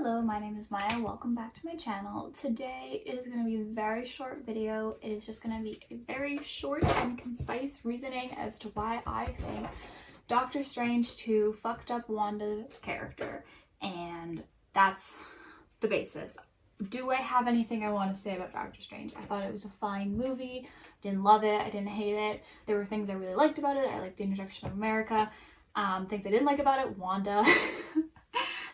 Hello, my name is Maya. Welcome back to my channel. Today is going to be a very short video. It is just going to be a very short and concise reasoning as to why I think Doctor Strange 2 fucked up Wanda's character. And that's the basis. Do I have anything I want to say about Doctor Strange? I thought it was a fine movie. Didn't love it. I didn't hate it. There were things I really liked about it. I liked the introduction of America. Things I didn't like about it, Wanda.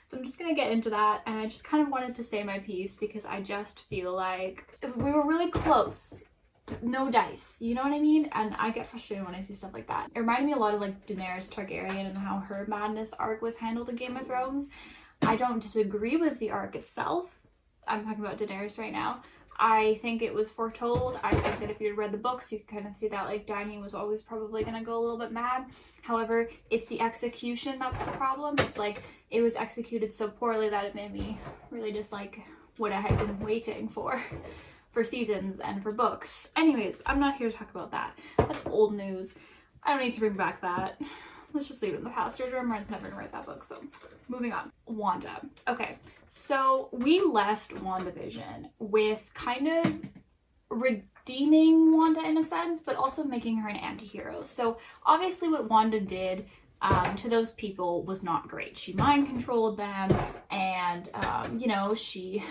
So I'm just gonna get into that, and I just kind of wanted to say my piece because I just feel like we were really close. No dice, you know what I mean? And I get frustrated when I see stuff like that. It reminded me a lot of like Daenerys Targaryen and how her madness arc was handled in Game of Thrones. I don't disagree with the arc itself. I'm talking about Daenerys right now. I think it was foretold. I think that if you had read the books, you could kind of see that like Dany was always probably gonna go a little bit mad. However, it's the execution that's the problem. It's like it was executed so poorly that it made me really dislike what I had been waiting for seasons and for books. Anyways, I'm not here to talk about that. That's old news. I don't need to bring back that. Let's just leave it in the past. George R. R. Martin's never gonna write that book, so moving on. Wanda. Okay, so we left WandaVision with kind of redeeming Wanda in a sense, but also making her an anti-hero. So obviously what Wanda did to those people was not great. She mind controlled them and, you know, she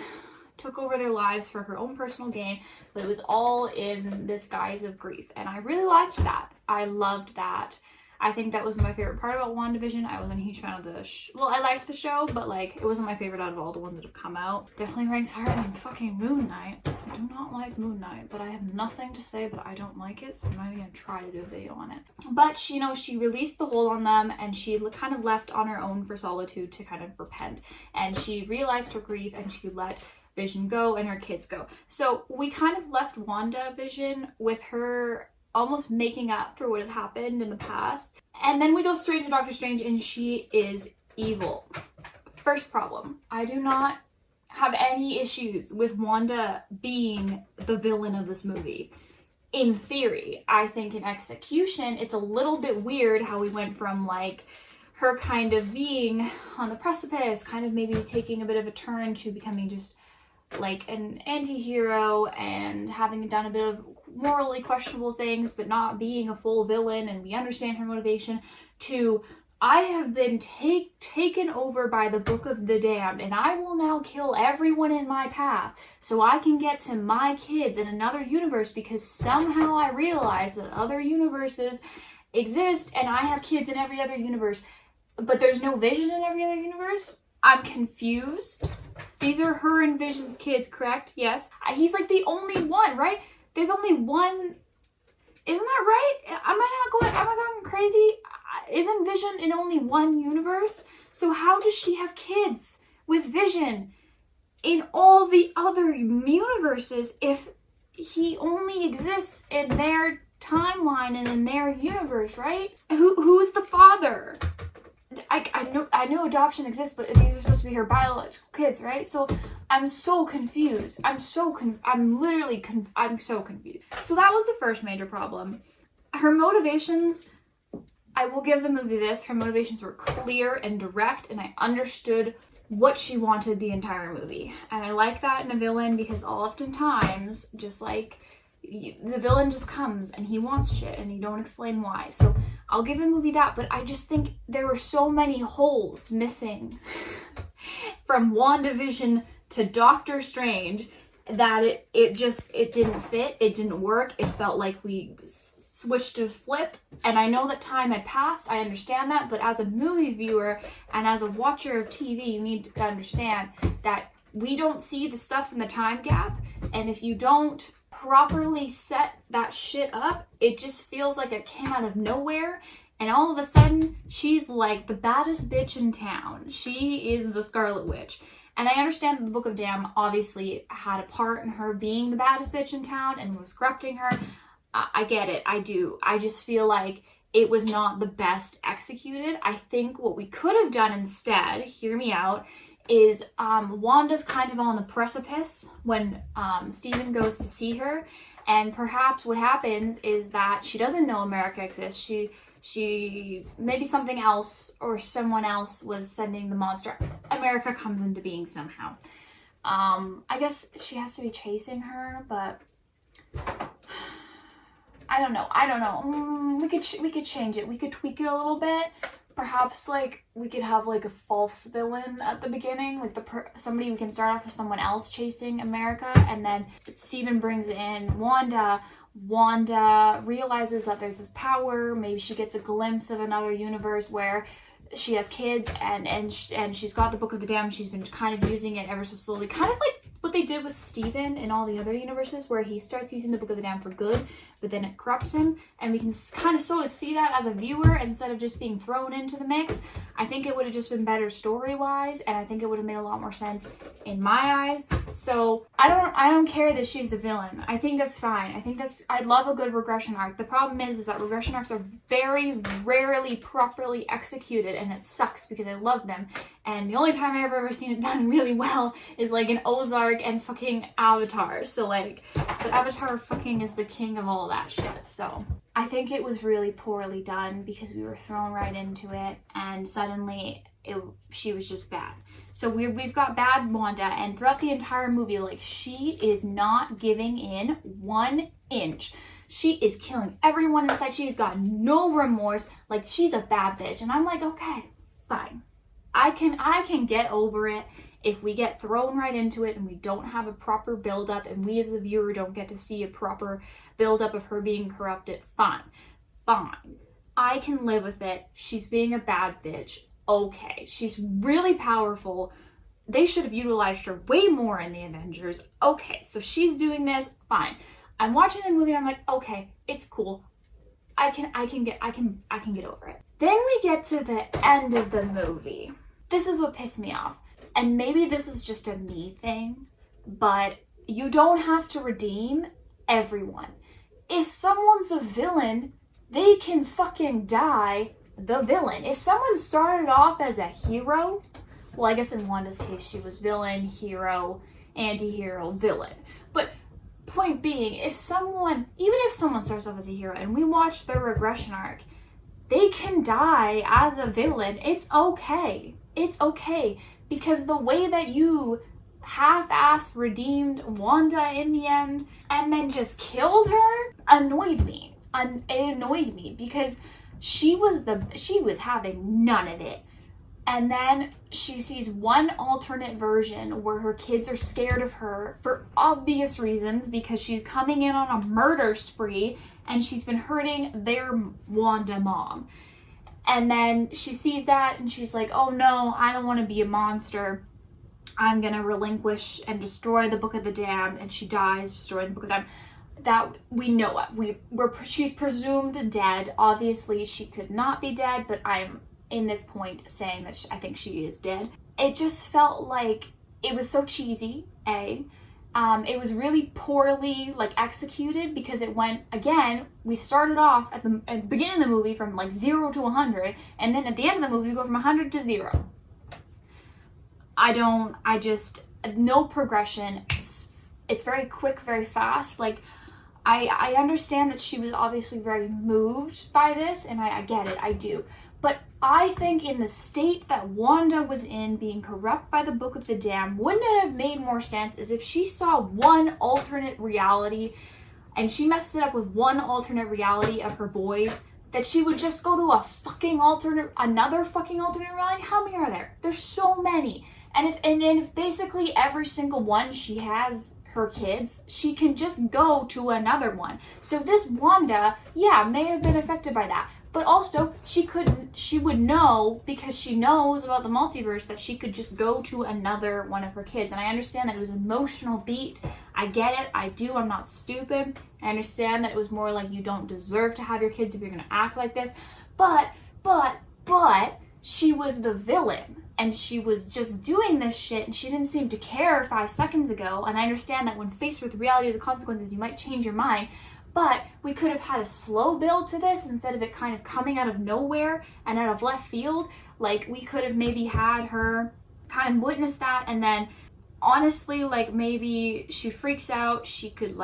took over their lives for her own personal gain, but it was all in this guise of grief. And I really liked that. I loved that. I think that was my favorite part about WandaVision. I wasn't a huge fan of the well, I liked the show, but like it wasn't my favorite out of all the ones that have come out. Definitely ranks higher than fucking Moon Knight. I do not like Moon Knight, but I have nothing to say, but I don't like it, so I'm not even gonna try to do a video on it. But she, you know, she released the hold on them and she kind of left on her own for solitude to kind of repent. And she realized her grief and she let Vision go and her kids go. So we kind of left WandaVision with her almost making up for what had happened in the past. And then we go straight to Doctor Strange and she is evil. First problem, I do not have any issues with Wanda being the villain of this movie. In theory, I think in execution, it's a little bit weird how we went from like her kind of being on the precipice, kind of maybe taking a bit of a turn to becoming just like an anti-hero and having done a bit of morally questionable things but not being a full villain, and we understand her motivation, to I have been taken over by the Book of the Damned and I will now kill everyone in my path so I can get to my kids in another universe because somehow I realize that other universes exist and I have kids in every other universe, but there's no Vision in every other universe. I'm confused. These are her and Vision's kids, correct? Yes. He's like the only one, right? There's only one. Isn't that right? Am I going crazy? Isn't Vision in only one universe? So how does she have kids with Vision in all the other universes if he only exists in their timeline and in their universe, right? Who's the father? I know adoption exists, but these are supposed to be her biological kids, right? So I'm so confused. I'm so confused. So that was the first major problem. Her motivations, I will give the movie this, her motivations were clear and direct, and I understood what she wanted the entire movie. And I like that in a villain because oftentimes, just like, the villain just comes and he wants shit and you don't explain why. So I'll give the movie that, but I just think there were so many holes missing from WandaVision to Doctor Strange that it didn't fit, it didn't work, it felt like we switched to flip. And I know that time had passed, I understand that, but as a movie viewer and as a watcher of TV, you need to understand that we don't see the stuff in the time gap, and if you don't properly set that shit up, it just feels like it came out of nowhere, and all of a sudden she's like the baddest bitch in town. She is the Scarlet Witch. And I understand that the Book of Damned obviously had a part in her being the baddest bitch in town and was corrupting her. I get it, I do. I just feel like it was not the best executed. I think what we could have done instead, hear me out, is Wanda's kind of on the precipice when Stephen goes to see her, and perhaps what happens is that she doesn't know America exists. She maybe something else or someone else was sending the monster. America comes into being somehow. I guess she has to be chasing her, but I don't know. We could change it. We could tweak it a little bit. Perhaps like we could have like a false villain at the beginning, like somebody, we can start off with someone else chasing America, and then Steven brings in Wanda. Wanda realizes that there's this power. Maybe she gets a glimpse of another universe where she has kids, and she's got the Book of the Damned. She's been kind of using it ever so slowly, kind of like what they did with Steven in all the other universes, where he starts using the Book of the Damned for good, but then it corrupts him, and we can kind of sort of see that as a viewer instead of just being thrown into the mix. I think it would have just been better story-wise, and I think it would have made a lot more sense in my eyes. So I don't care that she's a villain. I think that's fine. I love a good regression arc. The problem is that regression arcs are very rarely properly executed, and it sucks because I love them. And the only time I've ever seen it done really well is like in Ozark and fucking Avatar. So like, but Avatar fucking is the king of all that shit. So I think it was really poorly done because we were thrown right into it, and suddenly she was just bad. So we've got bad Wanda, and throughout the entire movie, like, she is not giving in 1 inch. She is killing everyone in sight. She's got no remorse. Like, she's a bad bitch. And I'm like, okay, fine. I can get over it if we get thrown right into it and we don't have a proper build-up, and we as a viewer don't get to see a proper build-up of her being corrupted. Fine. I can live with it. She's being a bad bitch. Okay. She's really powerful. They should have utilized her way more in the Avengers. Okay, so she's doing this. Fine. I'm watching the movie and I'm like, okay, it's cool. I can get over it. Then we get to the end of the movie. This is what pissed me off. And maybe this is just a me thing, but you don't have to redeem everyone. If someone's a villain, they can fucking die the villain. If someone started off as a hero, well, I guess in Wanda's case, she was villain, hero, anti-hero, villain. But point being, even if someone starts off as a hero and we watch their regression arc, they can die as a villain. It's okay. It's okay. Because the way that you half-ass redeemed Wanda in the end and then just killed her annoyed me. It annoyed me because she was having none of it. And then she sees one alternate version where her kids are scared of her for obvious reasons because she's coming in on a murder spree and she's been hurting their Wanda mom. And then she sees that and she's like, oh no, I don't want to be a monster. I'm going to relinquish and destroy the Book of the Damned. And she dies destroying the Book of the Damned. That we know of. She's presumed dead. Obviously, she could not be dead, but I'm in this point saying that I think she is dead. It just felt like it was so cheesy, it was really poorly executed because it went, again, we started off at the beginning of the movie from 0 to 100, and then at the end of the movie we go from 100 to 0. No progression. It's very quick, very fast. I understand that she was obviously very moved by this, and I get it, I do. But I think in the state that Wanda was in, being corrupt by the Book of the Damned, wouldn't it have made more sense as if she saw one alternate reality and she messed it up with one alternate reality of her boys, that she would just go to another fucking alternate reality? How many are there? There's so many. And if basically every single one she has her kids, she can just go to another one. So this Wanda, may have been affected by that. But also, she would know, because she knows about the multiverse, that she could just go to another one of her kids. And I understand that it was an emotional beat. I get it. I do. I'm not stupid. I understand that it was more like you don't deserve to have your kids if you're going to act like this. But she was the villain. And she was just doing this shit, and she didn't seem to care 5 seconds ago. And I understand that when faced with the reality of the consequences, you might change your mind. But we could have had a slow build to this instead of it kind of coming out of nowhere and out of left field. We could have maybe had her kind of witness that, and then honestly, maybe she freaks out. She could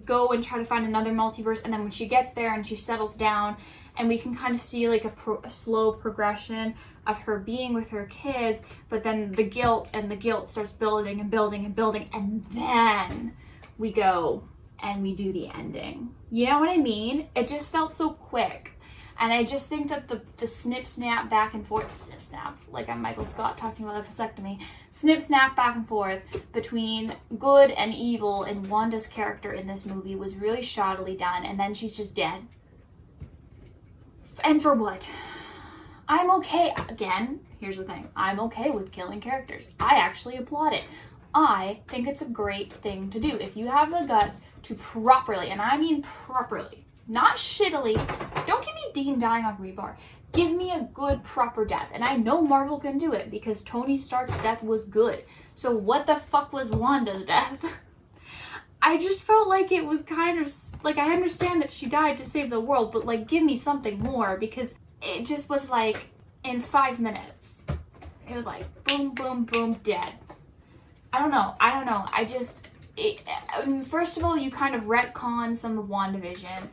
go and try to find another multiverse, and then when she gets there and she settles down and we can kind of see like a slow progression of her being with her kids, but then the guilt starts building and building and building, and then we go and we do the ending. You know what I mean? It just felt so quick. And I just think that the snip snap back and forth, snip snap, like I'm Michael Scott talking about a vasectomy, snip snap back and forth between good and evil in Wanda's character in this movie was really shoddily done, and then she's just dead. And for what? I'm okay, again, here's the thing, I'm okay with killing characters. I actually applaud it. I think it's a great thing to do. If you have the guts to properly, and I mean properly, not shittily, don't give me Dean dying on rebar. Give me a good, proper death. And I know Marvel can do it because Tony Stark's death was good. So what the fuck was Wanda's death? I just felt like it was kind of, like, I understand that she died to save the world, but like, give me something more, because it just was like, in 5 minutes, it was like, boom, boom, boom, dead. I don't know. First of all, you kind of retcon some of WandaVision,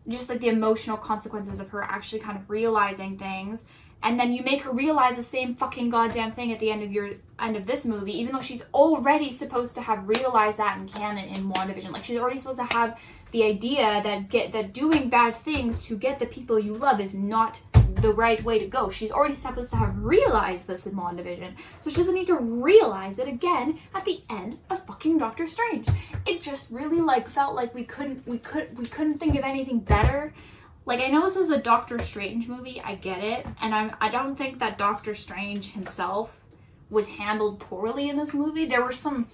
just like the emotional consequences of her actually kind of realizing things, and then you make her realize the same fucking goddamn thing at the end of this movie, even though she's already supposed to have realized that in canon in WandaVision. Like, she's already supposed to have the idea that doing bad things to get the people you love is not the right way to go. She's already supposed to have realized this in WandaVision, so she doesn't need to realize it again at the end of fucking Doctor Strange. It just really like felt like we couldn't think of anything better. Like, I know this is a Doctor Strange movie, I get it, and I don't think that Doctor Strange himself was handled poorly in this movie. There were some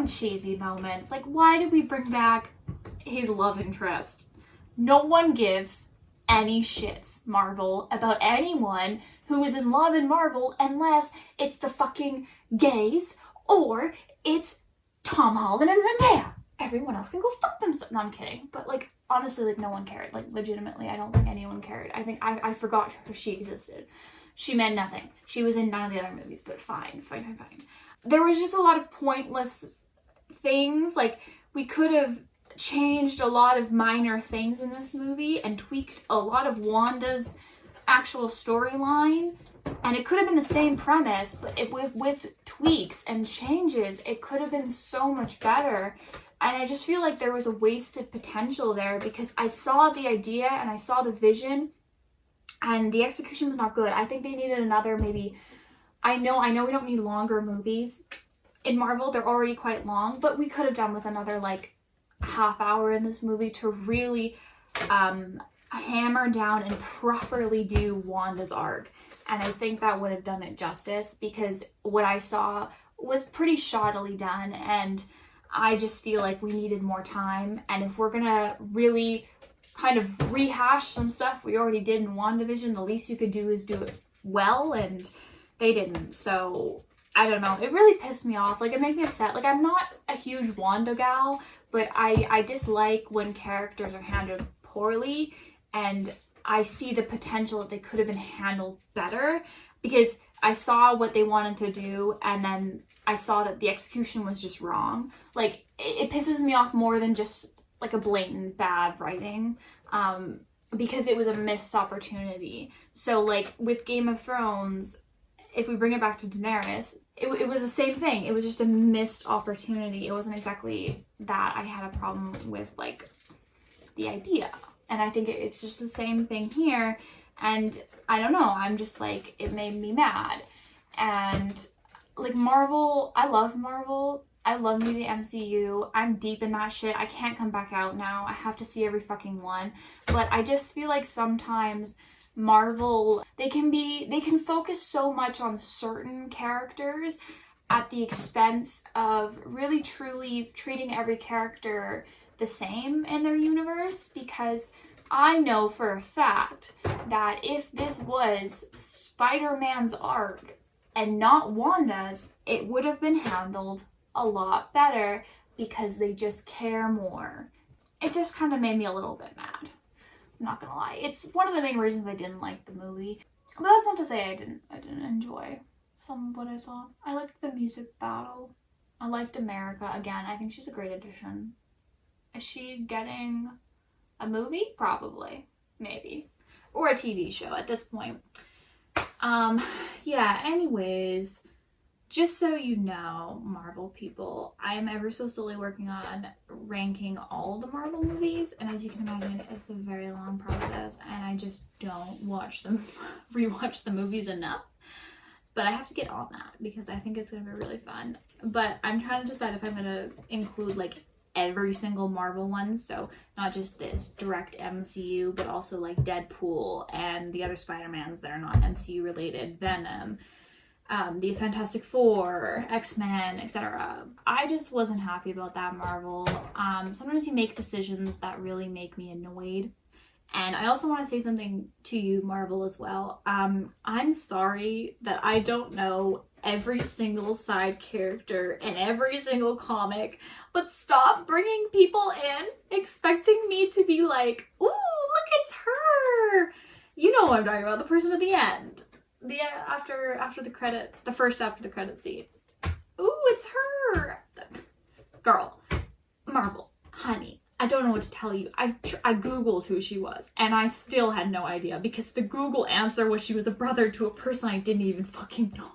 cheesy moments. Like, why did we bring back his love interest? No one gives any shits, Marvel, about anyone who is in love in Marvel unless it's the fucking gays or it's Tom Holland and Zendaya. Everyone else can go fuck themselves. No, I'm kidding. But like, honestly, like, no one cared. Like, legitimately, I don't think anyone cared. I think I forgot she existed. She meant nothing. She was in none of the other movies, but fine. There was just a lot of pointless things. Like, we could have changed a lot of minor things in this movie and tweaked a lot of Wanda's actual storyline, and it could have been the same premise, but with tweaks and changes, it could have been so much better. And I just feel like there was a wasted potential there, because I saw the idea and I saw the vision, and the execution was not good. I think they needed another, maybe, I know we don't need longer movies in Marvel, they're already quite long, but we could have done with another like half hour in this movie to really hammer down and properly do Wanda's arc. And I think that would have done it justice, because what I saw was pretty shoddily done, and I just feel like we needed more time. And if we're gonna really kind of rehash some stuff we already did in WandaVision, the least you could do is do it well, and they didn't. So I don't know, it really pissed me off. Like, it made me upset. Like, I'm not a huge Wanda gal, but I dislike when characters are handled poorly, and I see the potential that they could have been handled better, because I saw what they wanted to do, and then I saw that the execution was just wrong. Like, it pisses me off more than just like a blatant bad writing, because it was a missed opportunity. So like with Game of Thrones, if we bring it back to Daenerys, it was the same thing. It was just a missed opportunity. It wasn't exactly that I had a problem with, like, the idea. And I think it's just the same thing here. And I don't know, I'm just like, it made me mad. And like, Marvel, I love Marvel. I love me the MCU. I'm deep in that shit. I can't come back out now. I have to see every fucking one. But I just feel like sometimes Marvel, they can focus so much on certain characters at the expense of really truly treating every character the same in their universe, because I know for a fact that if this was Spider-Man's arc and not Wanda's, it would have been handled a lot better, because they just care more. It just kind of made me a little bit mad. I'm not gonna lie. It's one of the main reasons I didn't like the movie. But that's not to say I didn't enjoy some of what I saw. I liked the music battle. I liked America again. I think she's a great addition. Is she getting a movie? Probably. maybe. Or a TV show at this point. Yeah, anyways, just so you know, Marvel people, I am ever so slowly working on ranking all the Marvel movies, and as you can imagine, it's a very long process, and I just don't rewatch the movies enough. But I have to get on that because I think it's gonna be really fun. But I'm trying to decide if I'm gonna include like every single Marvel one, so not just this direct MCU, but also like Deadpool and the other Spider-Mans that are not MCU related, Venom, the Fantastic Four, X-Men, etc. I just wasn't happy about that, Marvel. Sometimes you make decisions that really make me annoyed. And I also want to say something to you, Marvel, as well. I'm sorry that I don't know every single side character in every single comic, but stop bringing people in expecting me to be like, ooh, look, it's her. You know what I'm talking about, the person at the end. After the credit, the first after the credit scene. Ooh, it's her. Girl, Marvel, honey. I don't know what to tell you. I Googled who she was, and I still had no idea because the Google answer was she was a brother to a person I didn't even fucking know.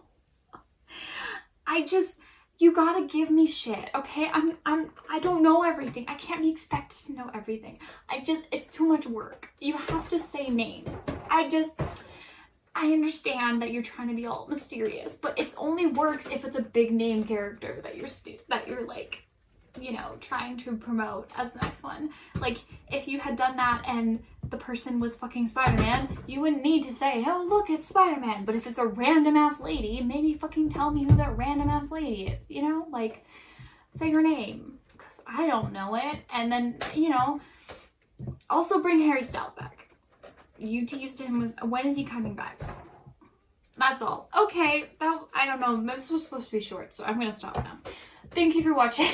You gotta give me shit, okay? I don't know everything. I can't be expected to know everything. It's too much work. You have to say names. I understand that you're trying to be all mysterious, but it only works if it's a big name character that you're like, you know, trying to promote as the next one. Like, if you had done that and the person was fucking Spider-Man, you wouldn't need to say, oh, look, it's Spider-Man. But if it's a random-ass lady, maybe fucking tell me who that random-ass lady is, you know? Like, say her name, because I don't know it. And then, you know, also bring Harry Styles back. You teased him with, when is he coming back? That's all. Okay, I don't know, this was supposed to be short, so I'm gonna stop now. Thank you for watching.